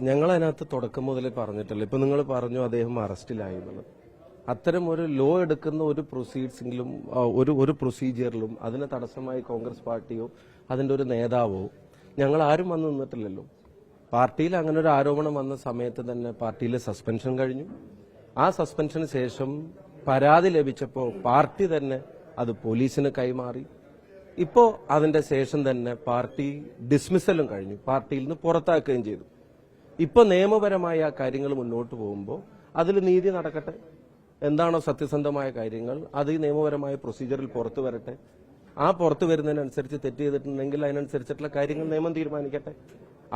ഞങ്ങൾ അതിനകത്ത് തുടക്കം മുതലേ പറഞ്ഞിട്ടില്ല. ഇപ്പൊ നിങ്ങൾ പറഞ്ഞു അദ്ദേഹം അറസ്റ്റിലായി എന്നുള്ളത്. അത്തരം ഒരു ലോ എടുക്കുന്ന ഒരു പ്രൊസീഡ്സിംഗിലും ഒരു പ്രൊസീജിയറിലും അതിന് തടസ്സമായി കോൺഗ്രസ് പാർട്ടിയോ അതിന്റെ ഒരു നേതാവോ ഞങ്ങൾ ആരും വന്നു നിന്നിട്ടില്ലല്ലോ. പാർട്ടിയിൽ അങ്ങനെ ഒരു ആരോപണം വന്ന സമയത്ത് തന്നെ പാർട്ടിയിലെ സസ്പെൻഷൻ കഴിഞ്ഞു. ആ സസ്പെൻഷന് ശേഷം പരാതി ലഭിച്ചപ്പോൾ പാർട്ടി തന്നെ അത് പോലീസിന് കൈമാറി. ഇപ്പോ അതിന്റെ ശേഷം തന്നെ പാർട്ടി ഡിസ്മിസലും കഴിഞ്ഞു, പാർട്ടിയിൽ നിന്ന് പുറത്താക്കുകയും ചെയ്തു. ഇപ്പൊ നിയമപരമായ ആ കാര്യങ്ങൾ മുന്നോട്ട് പോകുമ്പോൾ അതിൽ നീതി നടക്കട്ടെ. എന്താണോ സത്യസന്ധമായ കാര്യങ്ങൾ അത് ഈ നിയമപരമായ പ്രൊസീജിയറിൽ പുറത്തു വരട്ടെ. ആ പുറത്തു വരുന്നതിനനുസരിച്ച് തെറ്റ് ചെയ്തിട്ടുണ്ടെങ്കിൽ അതിനനുസരിച്ചിട്ടുള്ള കാര്യങ്ങൾ നിയമം തീരുമാനിക്കട്ടെ.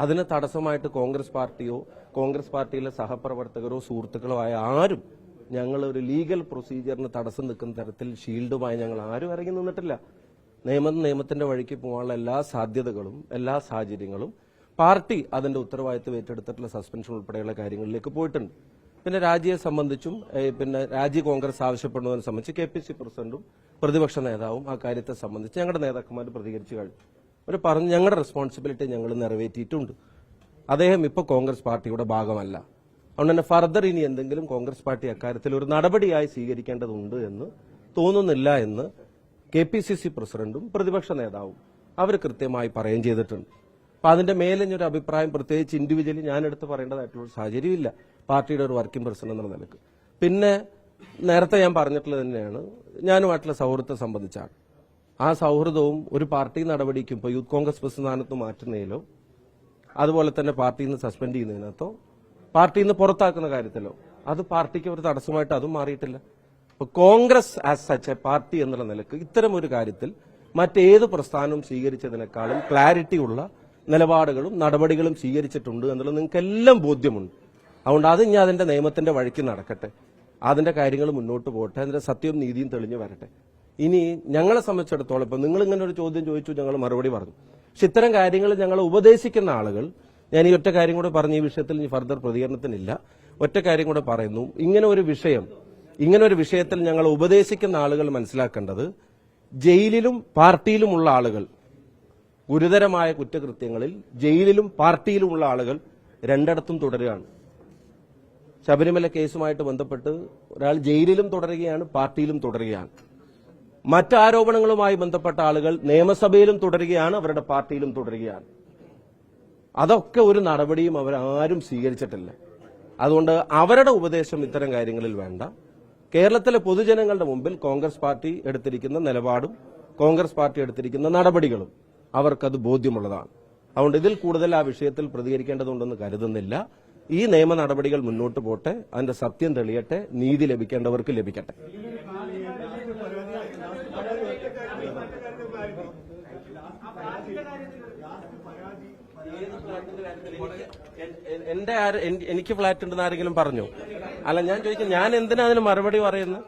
അതിന് തടസ്സമായിട്ട് കോൺഗ്രസ് പാർട്ടിയോ കോൺഗ്രസ് പാർട്ടിയിലെ സഹപ്രവർത്തകരോ സുഹൃത്തുക്കളോ ആയ ആരും ഞങ്ങൾ ഒരു ലീഗൽ പ്രൊസീജിയറിന് തടസ്സം നിൽക്കുന്ന തരത്തിൽ ഷീൽഡുമായി ഞങ്ങൾ ആരും ഇറങ്ങി നിന്നിട്ടില്ല. നിയമത്തിന്റെ വഴിക്ക് പോകാനുള്ള എല്ലാ സാധ്യതകളും എല്ലാ സാഹചര്യങ്ങളും പാർട്ടി അതിന്റെ ഉത്തരവാദിത്വം ഏറ്റെടുത്തിട്ടുള്ള സസ്പെൻഷൻ ഉൾപ്പെടെയുള്ള കാര്യങ്ങളിലേക്ക് പോയിട്ടുണ്ട്. പിന്നെ രാജിയെ സംബന്ധിച്ചും പിന്നെ രാജി കോൺഗ്രസ് ആവശ്യപ്പെടുന്നതിനെ സംബന്ധിച്ച് KPC പ്രസിഡന്റും പ്രതിപക്ഷ നേതാവും ആ കാര്യത്തെ സംബന്ധിച്ച് ഞങ്ങളുടെ നേതാക്കന്മാർ പ്രതികരിച്ചു കഴിഞ്ഞു. അവർ പറഞ്ഞു ഞങ്ങളുടെ റെസ്പോൺസിബിലിറ്റി ഞങ്ങൾ നിറവേറ്റിയിട്ടുണ്ട്. അദ്ദേഹം ഇപ്പോൾ കോൺഗ്രസ് പാർട്ടിയുടെ ഭാഗമല്ല. അതുകൊണ്ട് തന്നെ ഫർദർ ഇനി എന്തെങ്കിലും കോൺഗ്രസ് പാർട്ടി അക്കാര്യത്തിൽ ഒരു നടപടിയായി സ്വീകരിക്കേണ്ടതുണ്ട് എന്ന് തോന്നുന്നില്ല എന്ന് KPCC പ്രസിഡന്റും പ്രതിപക്ഷ നേതാവും അവർ കൃത്യമായി പറയുകയും ചെയ്തിട്ടുണ്ട്. അപ്പൊ അതിന്റെ മേലിഞ്ഞൊരു അഭിപ്രായം പ്രത്യേകിച്ച് ഇൻഡിവിജ്വലി ഞാൻ എടുത്ത് പറയേണ്ടതായിട്ടുള്ള സാഹചര്യമില്ല പാർട്ടിയുടെ ഒരു വർക്കിംഗ് പ്രസിഡന്റ് എന്നുള്ള നിലക്ക്. പിന്നെ നേരത്തെ ഞാൻ പറഞ്ഞിട്ടുള്ളത് തന്നെയാണ്, ഞാനുമായിട്ടുള്ള സൗഹൃദത്തെ സംബന്ധിച്ചാണ്. ആ സൗഹൃദവും ഒരു പാർട്ടി നടപടിക്കും ഇപ്പോൾ യൂത്ത് കോൺഗ്രസ് പ്രസ്ഥാനത്ത് മാറ്റുന്നതിലോ അതുപോലെ തന്നെ പാർട്ടിയിൽ നിന്ന് സസ്പെൻഡ് ചെയ്യുന്നതിനകത്തോ പാർട്ടിയിൽ നിന്ന് പുറത്താക്കുന്ന കാര്യത്തിലോ അത് പാർട്ടിക്ക് ഒരു തടസ്സമായിട്ട് അതും മാറിയിട്ടില്ല. Congress as such A party എന്നുള്ള നിലക്ക് ഇത്തരം ഒരു കാര്യത്തിൽ മറ്റേത് പ്രസ്ഥാനവും സ്വീകരിച്ചതിനേക്കാളും ക്ലാരിറ്റി ഉള്ള നിലപാടുകളും നടപടികളും സ്വീകരിച്ചിട്ടുണ്ട് എന്നുള്ളത് നിങ്ങൾക്ക് എല്ലാം ബോധ്യമുണ്ട്. അതുകൊണ്ട് അത് ഇനി അതിന്റെ നിയമത്തിന്റെ വഴിക്ക് നടക്കട്ടെ, അതിന്റെ കാര്യങ്ങൾ മുന്നോട്ട് പോകട്ടെ, അതിന്റെ സത്യവും നീതിയും തെളിഞ്ഞു വരട്ടെ. ഇനി ഞങ്ങളെ സംബന്ധിച്ചിടത്തോളം ഇപ്പൊ നിങ്ങൾ ഇങ്ങനെ ഒരു ചോദ്യം ചോദിച്ചു, ഞങ്ങൾ മറുപടി പറഞ്ഞു. പക്ഷെ ഇത്തരം കാര്യങ്ങൾ ഞങ്ങൾ ഉപദേശിക്കുന്ന ആളുകൾ, ഞാൻ ഈ ഒറ്റ കാര്യം കൂടെ പറഞ്ഞ ഈ വിഷയത്തിൽ ഇനി ഫർദർ പ്രതികരണത്തിനില്ല, ഒറ്റ കാര്യം കൂടെ പറയുന്നു. ഇങ്ങനെ ഒരു വിഷയത്തിൽ ഞങ്ങൾ ഉപദേശിക്കുന്ന ആളുകൾ മനസ്സിലാക്കേണ്ടത്, ജയിലിലും പാർട്ടിയിലുമുള്ള ആളുകൾ ഗുരുതരമായ കുറ്റകൃത്യങ്ങളിൽ ജയിലിലും പാർട്ടിയിലുമുള്ള ആളുകൾ രണ്ടിടത്തും തുടരുകയാണ്. ശബരിമല കേസുമായിട്ട് ബന്ധപ്പെട്ട് ഒരാൾ ജയിലിലും തുടരുകയാണ്, പാർട്ടിയിലും തുടരുകയാണ്. മറ്റാരോപണങ്ങളുമായി ബന്ധപ്പെട്ട ആളുകൾ നിയമസഭയിലും തുടരുകയാണ്, അവരുടെ പാർട്ടിയിലും തുടരുകയാണ്. അതൊക്കെ ഒരു നടപടിയും അവരാരും സ്വീകരിച്ചിട്ടില്ല. അതുകൊണ്ട് അവരുടെ ഉപദേശം ഇത്തരം കാര്യങ്ങളിൽ വേണ്ട. കേരളത്തിലെ പൊതുജനങ്ങളുടെ മുമ്പിൽ കോൺഗ്രസ് പാർട്ടി എടുത്തിരിക്കുന്ന നിലപാടും കോൺഗ്രസ് പാർട്ടി എടുത്തിരിക്കുന്ന നടപടികളും അവർക്കത് ബോധ്യമുള്ളതാണ്. അതുകൊണ്ട് ഇതിൽ കൂടുതൽ ആ വിഷയത്തിൽ പ്രതികരിക്കേണ്ടതുണ്ടെന്ന് കരുതുന്നില്ല. ഈ നിയമ നടപടികൾ മുന്നോട്ട് പോട്ടെ, അതിന്റെ സത്യം തെളിയട്ടെ, നീതി ലഭിക്കേണ്ടവർക്ക് ലഭിക്കട്ടെ. എനിക്ക് ഫ്ലാറ്റ് ഉണ്ടെന്ന് ആരെങ്കിലും പറഞ്ഞു? അല്ല, ഞാൻ ചോദിക്കും, ഞാൻ എന്തിനാ അതിന് മറുപടി പറയുന്നത്?